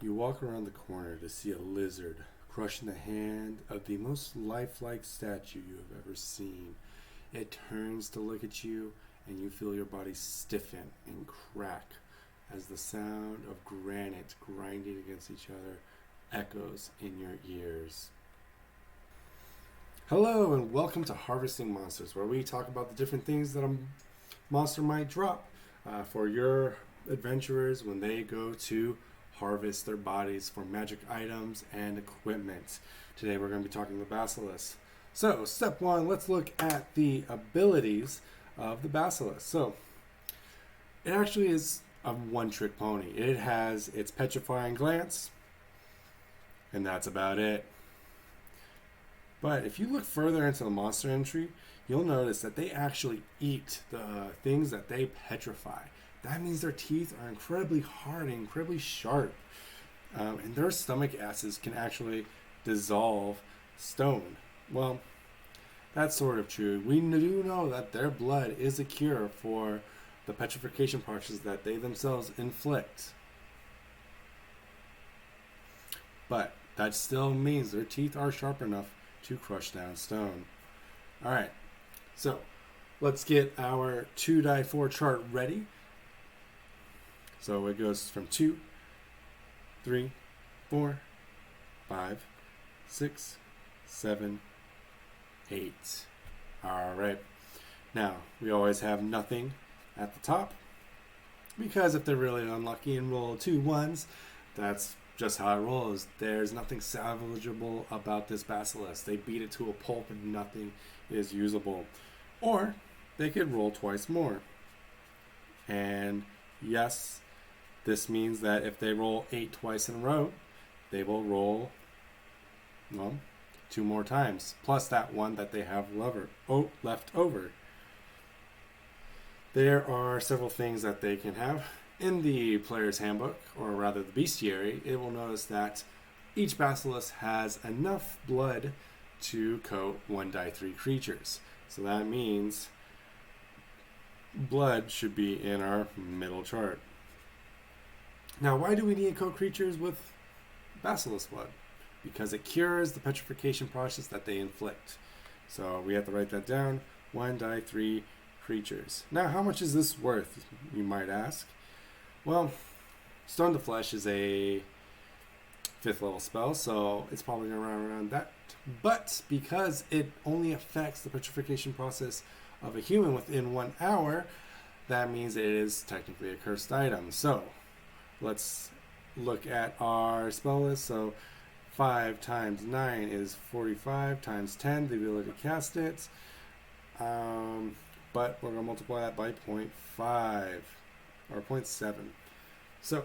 You walk around the corner to see a lizard crushing the hand of the most lifelike statue you have ever seen. It turns to look at you, and you feel your body stiffen and crack as the sound of granite grinding against each other echoes in your ears. Hello, and welcome to Harvesting Monsters, where we talk about the different things that a monster might drop for your adventurers when they go to harvest their bodies for magic items and equipment. Today we're going to be talking the Basilisk. So, step one, let's look at the abilities of the Basilisk. So, it actually is a one-trick pony. It has its petrifying glance, and that's about it. But if you look further into the monster entry, you'll notice that they actually eat the things that they petrify. That means their teeth are incredibly hard and incredibly sharp. And their stomach acids can actually dissolve stone. Well, that's sort of true. We do know that their blood is a cure for the petrification processes that they themselves inflict. But that still means their teeth are sharp enough to crush down stone. Alright, so let's get our 2x4 chart ready. So it goes from 2, 3, 4, 5, 6, 7, 8. Alright, now we always have nothing at the top, because if they're really unlucky and roll 2 1s, that's just how it rolls. There's nothing salvageable about this Basilisk. They beat it to a pulp and nothing is usable. Or they could roll twice more. And yes, this means that if they roll 8 twice in a row, they will roll, 2 more times, plus that one that they have left over. There are several things that they can have. In the player's handbook, or rather the bestiary, it will notice that each Basilisk has enough blood to coat 1 die 3 creatures. So that means blood should be in our middle chart. Now, why do we need to coat creatures with Basilisk blood? Because it cures the petrification process that they inflict. So we have to write that down. 1 die 3 creatures. Now, how much is this worth, you might ask? Well, Stone to Flesh is a 5th level spell, so it's probably going to run around that. But because it only affects the petrification process of a human within 1 hour, that means it is technically a cursed item. So let's look at our spell list. So 5 times 9 is 45 times 10, the ability to cast it. But we're going to multiply that by 0.5 or 0.7. So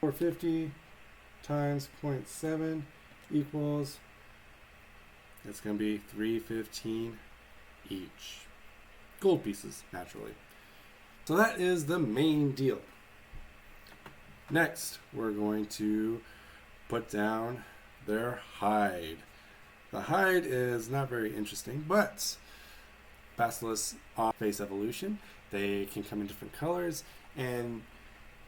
450 times 0.7 equals, it's going to be 315 each. Gold pieces, naturally. So that is the main deal. Next, we're going to put down their hide. The hide is not very interesting, but Basilisk face evolution. They can come in different colors, and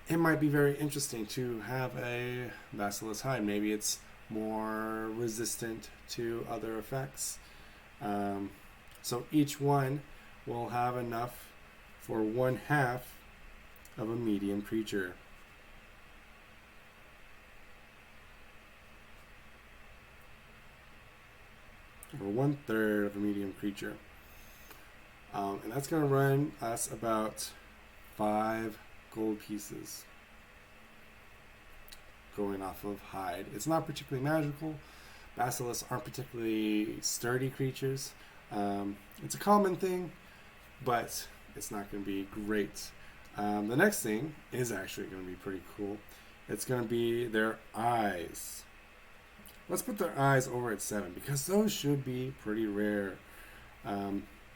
it might be very interesting to have a Basilisk hide. Maybe it's more resistant to other effects. So each one will have enough for 1/2 of a medium creature. Or 1/3 of a medium creature. And that's going to run us about 5 gold pieces going off of hide. It's not particularly magical. Basilisks aren't particularly sturdy creatures. It's a common thing, but it's not going to be great. The next thing is actually going to be pretty cool. It's going to be their eyes. Let's put their eyes over at 7, because those should be pretty rare.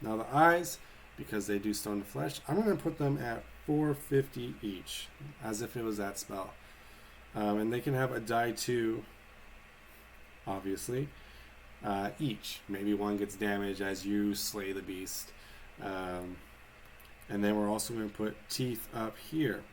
Now the eyes, because they do Stone to Flesh, I'm going to put them at 450 each, as if it was that spell. And they can have a die 2, obviously, each. Maybe one gets damaged as you slay the beast. And then we're also going to put teeth up here.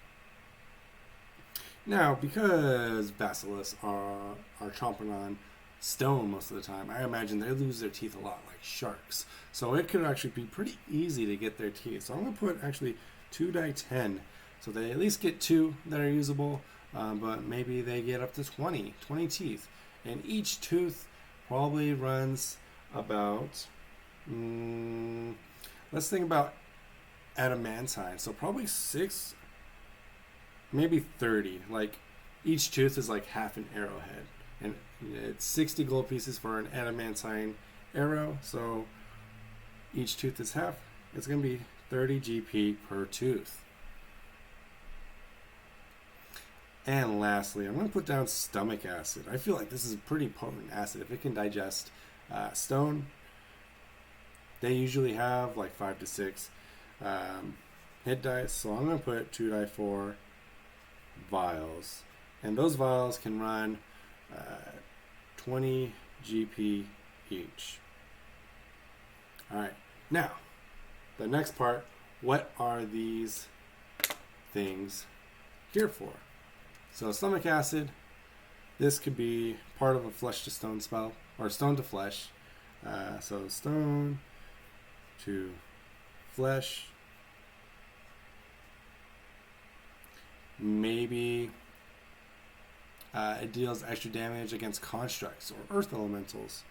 Now, because basilisks are chomping on stone most of the time, I imagine they lose their teeth a lot, like sharks. So it could actually be pretty easy to get their teeth. So I'm going to put actually 2 die 10. So they at least get 2 that are usable, but maybe they get up to 20 teeth. And each tooth probably runs about, let's think about adamantine. So probably 6, maybe 30. Like each tooth is like half an arrowhead. And it's 60 gold pieces for an adamantine arrow. So each tooth is half. It's going to be 30 GP per tooth. And lastly, I'm going to put down stomach acid. I feel like this is a pretty potent acid. If it can digest stone, they usually have like 5 to 6 hit dice. So I'm going to put 2 die 4 vials. And those vials can run 20 GP each. Alright, now, the next part, what are these things here for? So stomach acid, this could be part of a flesh to stone spell, or stone to flesh. So stone to flesh. Maybe it deals extra damage against constructs or earth elementals.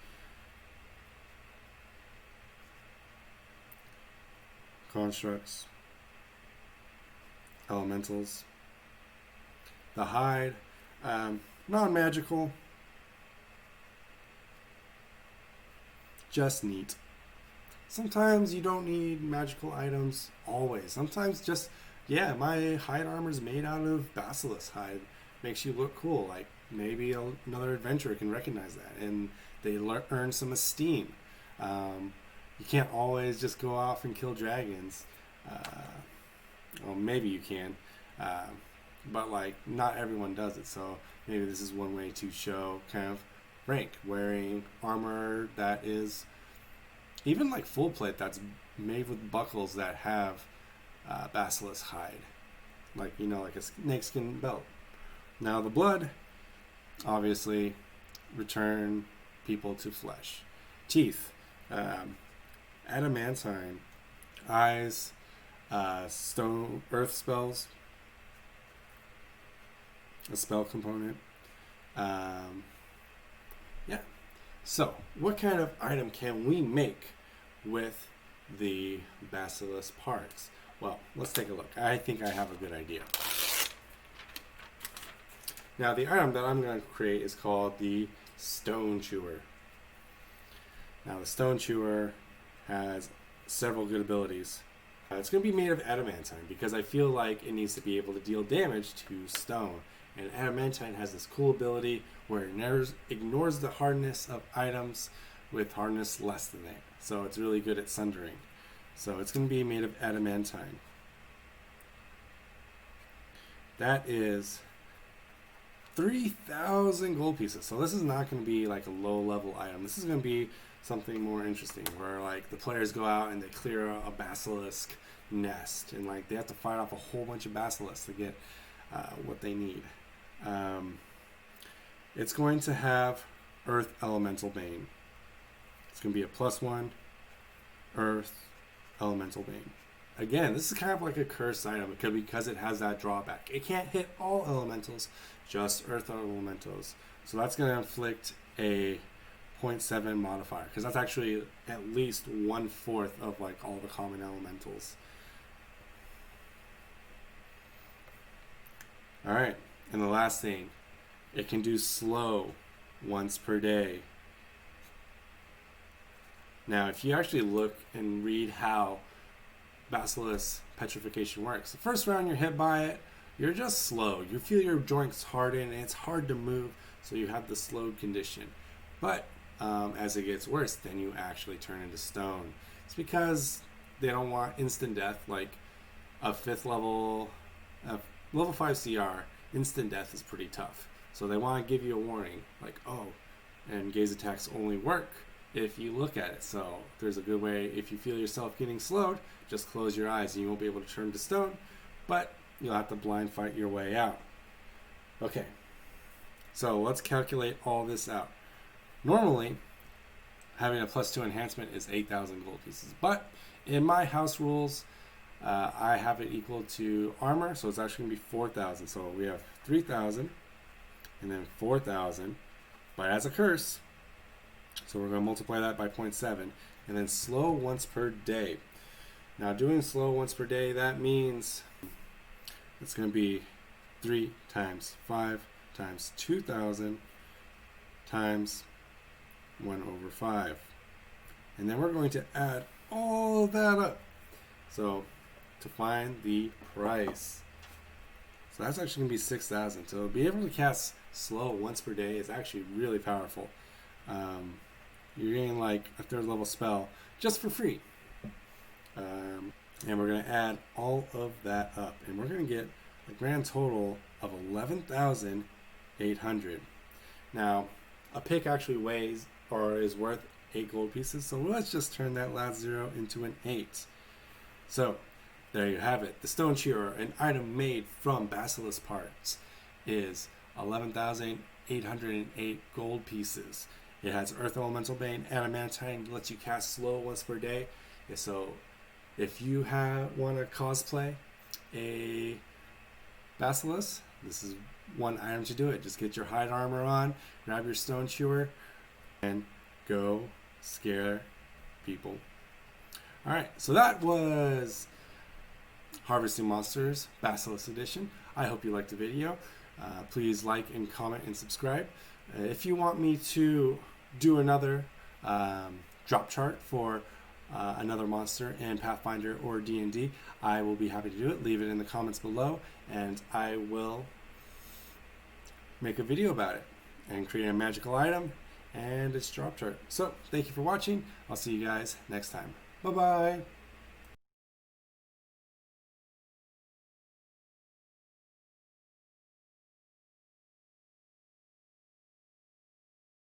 Constructs, elementals. The hide, non-magical, just neat. Sometimes you don't need magical items always. Sometimes just, yeah, my hide armor is made out of basilisk hide. Makes you look cool. Like maybe another adventurer can recognize that and they earn some esteem. You can't always just go off and kill dragons. Well, maybe you can. But like not everyone does it, so maybe this is one way to show kind of rank, wearing armor that is even like full plate that's made with buckles that have basilisk hide, like like a snakeskin belt. Now the blood obviously return people to flesh. Teeth, adamantine, eyes, stone earth spells, a spell component. Yeah. So, what kind of item can we make with the basilisk parts? Well, let's take a look. I think I have a good idea. Now, the item that I'm going to create is called the Stone Chewer. Now, the Stone Chewer has several good abilities. It's going to be made of adamantine because I feel like it needs to be able to deal damage to stone. And adamantine has this cool ability where it ignores the hardness of items with hardness less than it. So it's really good at sundering. So it's going to be made of adamantine. That is 3,000 gold pieces. So this is not going to be like a low level item. This is going to be something more interesting where like the players go out and they clear a basilisk nest and like they have to fight off a whole bunch of basilisks to get what they need. It's going to have Earth Elemental Bane. It's going to be a +1 Earth Elemental Bane. Again, this is kind of like a cursed item because it has that drawback. It can't hit all elementals, just Earth Elementals. So that's going to inflict a 0.7 modifier because that's actually at least 1/4 of like all the common elementals. Alright, and the last thing, it can do slow once per day. Now, if you actually look and read how Basilisk petrification works, the first round you're hit by it, you're just slow. You feel your joints harden and it's hard to move, so you have the slowed condition. But as it gets worse, then you actually turn into stone. It's because they don't want instant death, like a 5th level, level 5 CR, instant death is pretty tough. So they want to give you a warning, like, oh, and gaze attacks only work if you look at it. So there's a good way, if you feel yourself getting slowed, just close your eyes and you won't be able to turn to stone, but you'll have to blind fight your way out. Okay, so let's calculate all this out. Normally, having a +2 enhancement is 8,000 gold pieces, but in my house rules, I have it equal to armor, so it's actually going to be 4,000. So we have 3,000 and then 4,000, but as a curse, so we're going to multiply that by 0.7, and then slow once per day. Now doing slow once per day, that means it's going to be 3 times 5 times 2,000 times 1/5. And then we're going to add all of that up. So to find the price. So that's actually going to be 6,000. So to be able to cast slow once per day is actually really powerful. You're getting like a 3rd level spell just for free. And we're going to add all of that up. And we're going to get a grand total of 11,800. Now, a pick actually weighs or is worth 8 gold pieces. So let's just turn that last 0 into an 8. So there you have it. The Stone Shearer, an item made from Basilisk parts, is 11,808 gold pieces. It has Earth Elemental Bane, Adamantine, lets you cast slow once per day. So if you want to cosplay a Basilisk, this is one item to do it. Just get your hide armor on, grab your Stone Shearer, and go scare people. Alright, so that was Harvesting Monsters Basilisk Edition. I hope you liked the video. Please like and comment and subscribe. If you want me to do another drop chart for another monster in Pathfinder or D&D, I will be happy to do it. Leave it in the comments below, and I will make a video about it and create a magical item and its drop chart. So thank you for watching. I'll see you guys next time. Bye bye.